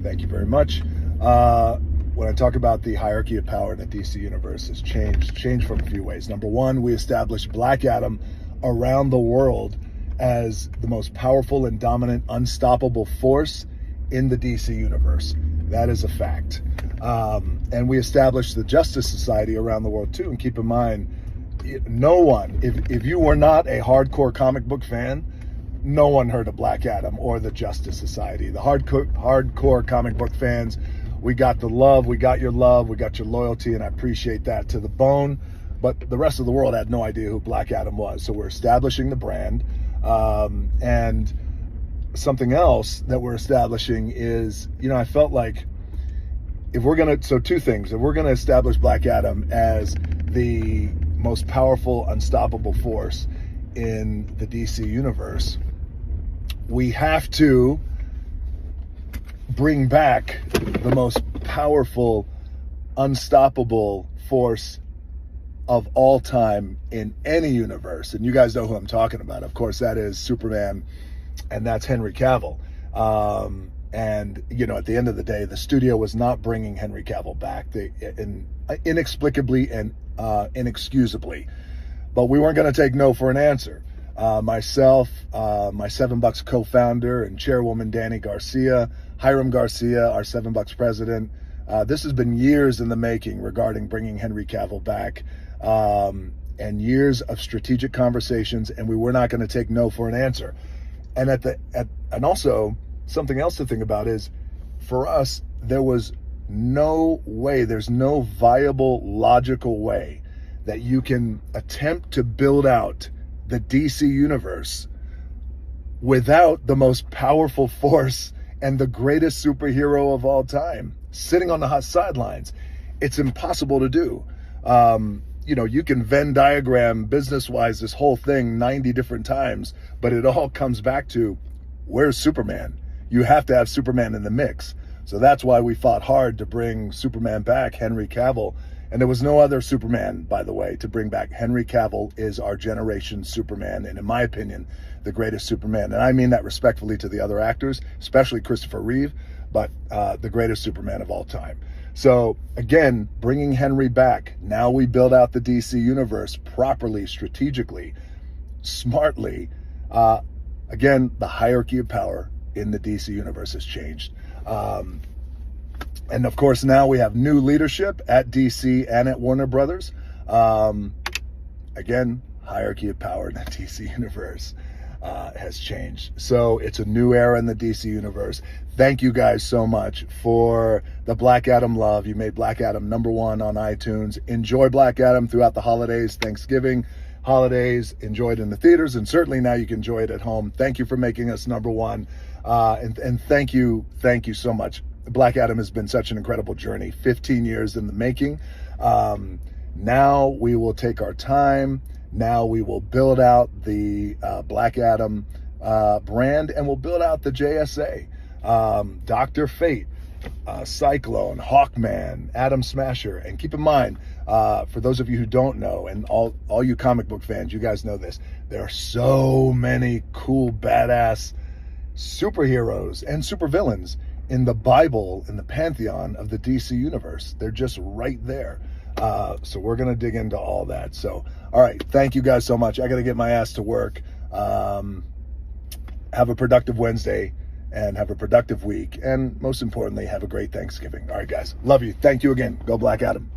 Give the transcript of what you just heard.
Thank you very much. When I talk about the hierarchy of power in the DC universe, has changed from a few ways. Number one, we established Black Adam around the world as the most powerful and dominant, unstoppable force in the DC universe. That is a fact. And we established the Justice Society around the world too. And keep in mind, no one, if you were not a hardcore comic book fan, no one heard of Black Adam or the Justice Society. The hardcore comic book fans, we got the love, we got your loyalty, and I appreciate that to the bone. But the rest of the world had no idea who Black Adam was. So we're establishing the brand. And something else that we're establishing is, I felt like two things. If we're going to establish Black Adam as the most powerful, unstoppable force in the DC universe, we have to bring back the most powerful, unstoppable force of all time in any universe. And you guys know who I'm talking about. Of course, that is Superman, and that's Henry Cavill. And, at the end of the day, the studio was not bringing Henry Cavill back inexplicably and inexcusably. But we weren't going to take no for an answer. Myself, my $7 co-founder and chairwoman, Danny Garcia, Hiram Garcia, our $7 president. This has been years in the making regarding bringing Henry Cavill back, and years of strategic conversations, and we were not going to take no for an answer. And and also something else to think about is, for us, there was no way, there's no viable, logical way that you can attempt to build out the DC universe without the most powerful force and the greatest superhero of all time sitting on the hot sidelines. It's impossible to do. You can Venn diagram business-wise this whole thing 90 different times, but it all comes back to, where's Superman? You have to have Superman in the mix. So that's why we fought hard to bring Superman back, Henry Cavill. And there was no other Superman, by the way, to bring back. Henry Cavill is our generation's Superman, and in my opinion, the greatest Superman. And I mean that respectfully to the other actors, especially Christopher Reeve, but the greatest Superman of all time. So again, bringing Henry back, now we build out the DC universe properly, strategically, smartly. Again, the hierarchy of power in the DC universe has changed. And of course, now we have new leadership at DC and at Warner Brothers. Again, hierarchy of power in the DC universe has changed. So it's a new era in the DC universe. Thank you guys so much for the Black Adam love. You made Black Adam #1 on iTunes. Enjoy Black Adam throughout the holidays, Thanksgiving, holidays. Enjoy it in the theaters, and certainly now you can enjoy it at home. Thank you for making us #1. And thank you so much. Black Adam has been such an incredible journey, 15 years in the making. Now we will take our time. Now we will build out the Black Adam brand, and we'll build out the JSA. Dr. Fate, Cyclone, Hawkman, Atom Smasher. And keep in mind, for those of you who don't know, and all you comic book fans, you guys know this, there are so many cool, badass superheroes and supervillains in the Bible, in the pantheon of the DC universe. They're just right there. So we're going to dig into all that. So, all right. Thank you guys so much. I got to get my ass to work. Have a productive Wednesday and have a productive week. And most importantly, have a great Thanksgiving. All right, guys. Love you. Thank you again. Go Black Adam.